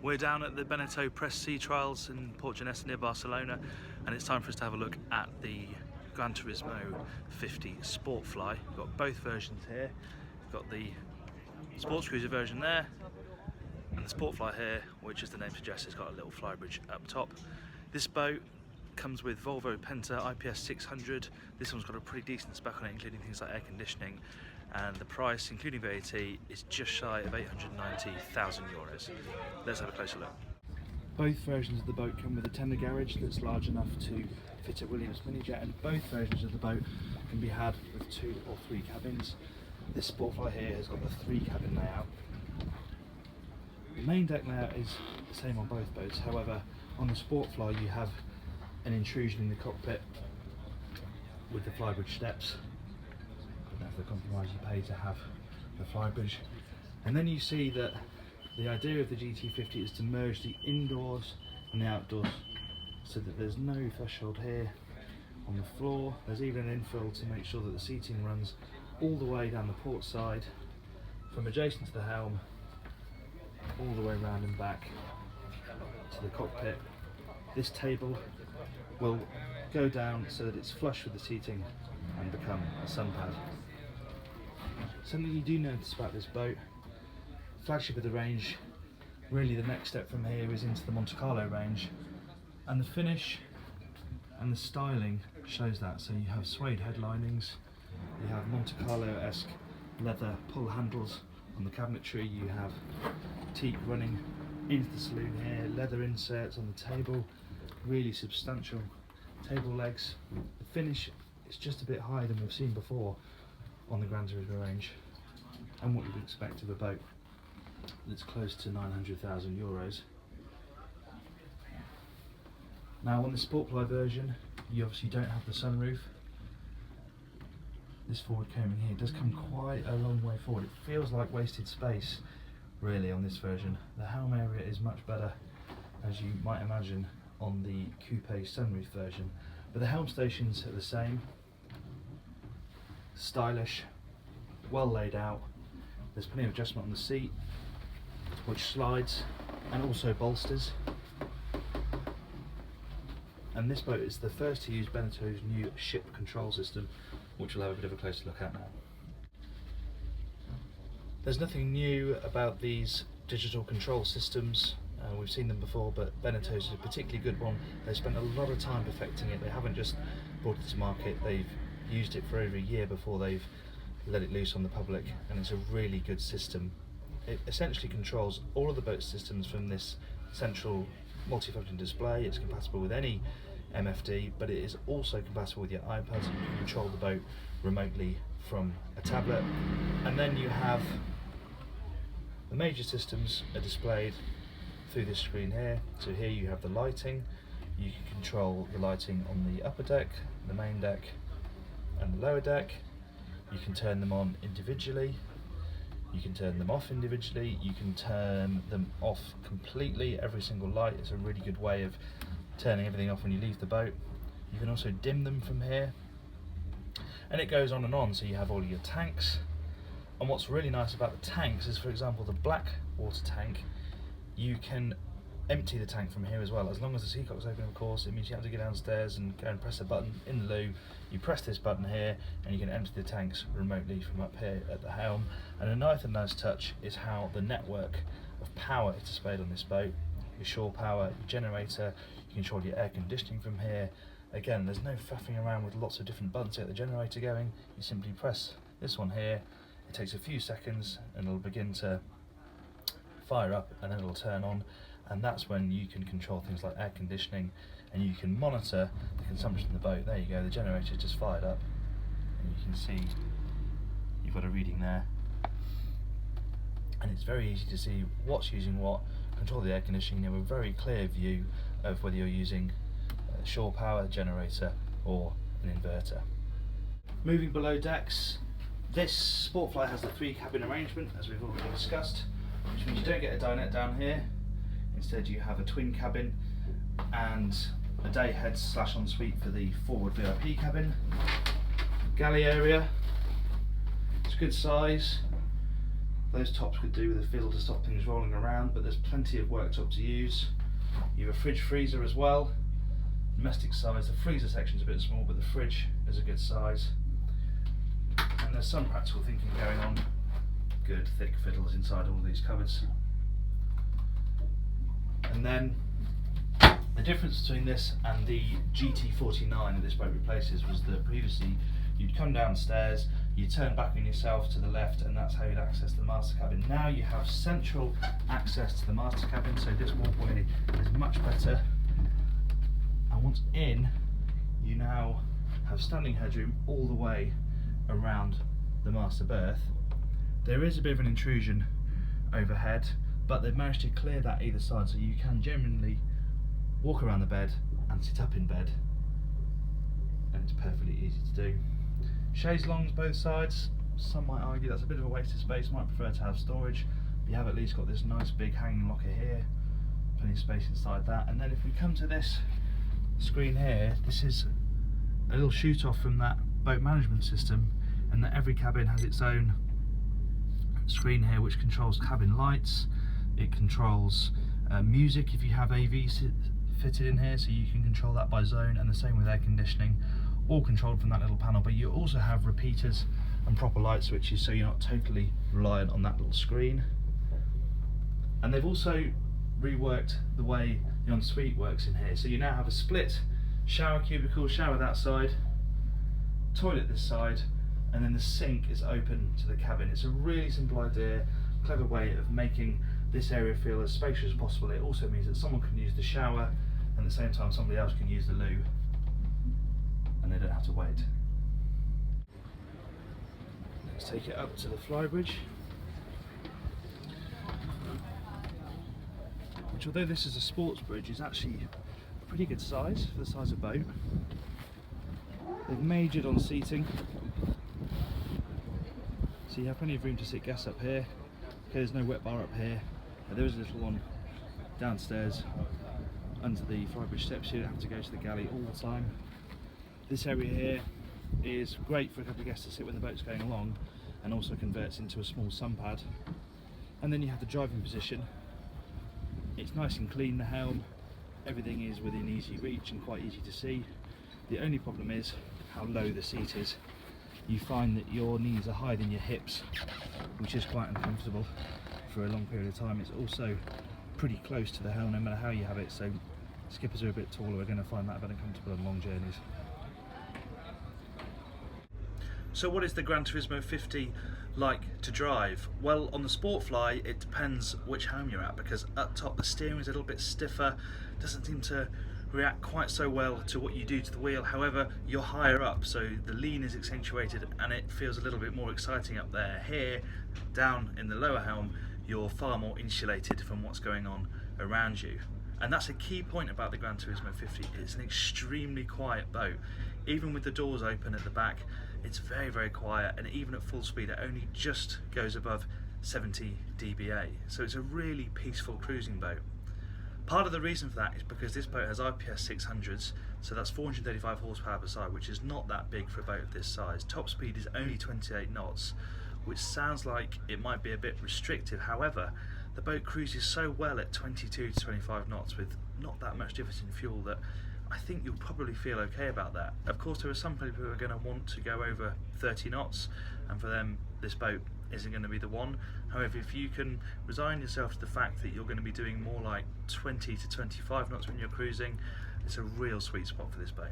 We're down at the Bénéteau Press Sea Trials in Port Genessa near Barcelona, and it's time for us to have a look at the Granturismo 50 Sportfly. We've got both versions here. We've got the sports cruiser version there, and the Sportfly here, which as the name suggests, has got a little flybridge up top. This boat comes with Volvo Penta IPS 600. This one's got a pretty decent spec on it, including things like air conditioning, and the price, including VAT, is just shy of 890,000 euros. Let's have a closer look. Both versions of the boat come with a tender garage that's large enough to fit a Williams mini-jet, and both versions of the boat can be had with 2 or 3 cabins. This Sportfly here has got the 3 cabin layout. The main deck layout is the same on both boats, however on the Sportfly you have an intrusion in the cockpit with the flybridge steps. That's the compromise you pay to have the flybridge. And then you see that the idea of the GT50 is to merge the indoors and the outdoors, so that there's no threshold here on the floor. There's even an infill to make sure that the seating runs all the way down the port side from adjacent to the helm all the way around and back to the cockpit. This table will go down so that it's flush with the seating and become a sun pad. Something you do notice about this boat, flagship of the range, really the next step from here is into the Monte Carlo range, and the finish and the styling shows that. So you have suede headlinings, you have Monte Carlo-esque leather pull handles on the cabinetry, you have teak running into the saloon here, leather inserts on the table, really substantial table legs. The finish is just a bit higher than we've seen before on the Granturismo range, and what you'd expect of a boat that's close to 900,000 euros. Now on the Sportfly version, you obviously don't have the sunroof. This forward coaming here does come quite a long way forward. It feels like wasted space really on this version. The helm area is much better, as you might imagine, on the coupe sunroof version, but the helm stations are the same. Stylish, well laid out. There's plenty of adjustment on the seat, which slides and also bolsters. And this boat is the first to use Bénéteau's new ship control system, which we'll have a bit of a closer look at now. There's nothing new about these digital control systems. We've seen them before, but Bénéteau's is a particularly good one. They spent a lot of time perfecting it. They haven't just brought it to market, they've used it for over a year before they've let it loose on the public, and it's a really good system. It essentially controls all of the boat systems from this central multifunction display. It's compatible with any MFD, but it is also compatible with your iPad, so you can control the boat remotely from a tablet. And then you have the major systems are displayed through this screen here. So here you have the lighting. You can control the lighting on the upper deck, the main deck and the lower deck. You can turn them on individually, you can turn them off individually, you can turn them off completely. Every single light is a really good way of turning everything off when you leave the boat. You can also dim them from here, and it goes on and on. So you have all your tanks, and what's really nice about the tanks is, for example, the black water tank, you can empty the tank from here as well. As long as the seacock's open, of course, it means you have to go downstairs and go and press a button in the loo. You press this button here and you can empty the tanks remotely from up here at the helm. And another nice touch is how the network of power is displayed on this boat. Your shore power, your generator, you control your air conditioning from here. Again, there's no faffing around with lots of different buttons to get the generator going. You simply press this one here, it takes a few seconds and it'll begin to fire up, and then it'll turn on, and that's when you can control things like air conditioning, and you can monitor the consumption of the boat. There you go, the generator just fired up, and you can see you've got a reading there, and it's very easy to see what's using what, control the air conditioning. You have a very clear view of whether you're using shore power, generator or an inverter. Moving below decks, this Sportfly has the 3 cabin arrangement, as we've already discussed, which means you don't get a dinette down here. Instead you have a twin cabin and a day head / ensuite for the forward VIP cabin. Galley area, it's good size, Those tops could do with a fiddle to stop things rolling around, but there's plenty of worktop to use. You have a fridge freezer as well, domestic size. The freezer section's a bit small, but the fridge is a good size. And there's some practical thinking going on. Good thick fiddles inside all these cupboards. And then the difference between this and the GT49 that this boat replaces was that previously you'd come downstairs, you turn back on yourself to the left, and that's how you'd access the master cabin. Now you have central access to the master cabin, so this walkway is much better. And once in, you now have standing headroom all the way around the master berth. There is a bit of an intrusion overhead, but they've managed to clear that either side, so you can generally walk around the bed and sit up in bed, and it's perfectly easy to do. Chaise longues both sides. Some might argue that's a bit of a waste of space, might prefer to have storage. You have at least got this nice big hanging locker here, plenty of space inside that. And then if we come to this screen here, this is a little shoot off from that boat management system, and that every cabin has its own screen here which controls cabin lights. It controls music if you have AV fitted in here, so you can control that by zone, and the same with air conditioning, all controlled from that little panel. But you also have repeaters and proper light switches, so you're not totally reliant on that little screen. And they've also reworked the way the ensuite works in here, so you now have a split shower cubicle, shower that side, toilet this side, and then the sink is open to the cabin. It's a really simple idea, clever way of making this area feel as spacious as possible. It also means that someone can use the shower and at the same time somebody else can use the loo, and they don't have to wait. Let's take it up to the flybridge, which, although this is a sports bridge, is actually a pretty good size for the size of boat. They've majored on seating, so you have plenty of room to sit guests up here. Okay, there's no wet bar up here. There is a little one downstairs under the flybridge steps. You don't have to go to the galley all the time. This area here is great for a couple of guests to sit when the boat's going along, and also converts into a small sun pad. And then you have the driving position. It's nice and clean, the helm. Everything is within easy reach and quite easy to see. The only problem is how low the seat is. You find that your knees are higher than your hips, which is quite uncomfortable for a long period of time. It's also pretty close to the helm no matter how you have it, so skippers who are a bit taller are going to find that a bit uncomfortable on long journeys. So what is the Gran Turismo 50 like to drive? Well, on the Sportfly it depends which helm you're at, because up top the steering is a little bit stiffer, doesn't seem to react quite so well to what you do to the wheel. However, you're higher up, so the lean is accentuated and it feels a little bit more exciting up there. Here, down in the lower helm, you're far more insulated from what's going on around you. And that's a key point about the Gran Turismo 50. It's an extremely quiet boat. Even with the doors open at the back, it's very, very quiet, and even at full speed it only just goes above 70 dBA. So it's a really peaceful cruising boat. Part of the reason for that is because this boat has IPS 600s, so that's 435 horsepower per side, which is not that big for a boat of this size. Top speed is only 28 knots, which sounds like it might be a bit restrictive. However, the boat cruises so well at 22 to 25 knots with not that much difference in fuel that I think you'll probably feel okay about that. Of course, there are some people who are going to want to go over 30 knots, and for them this boat isn't going to be the one. However, if you can resign yourself to the fact that you're going to be doing more like 20 to 25 knots when you're cruising, it's a real sweet spot for this boat.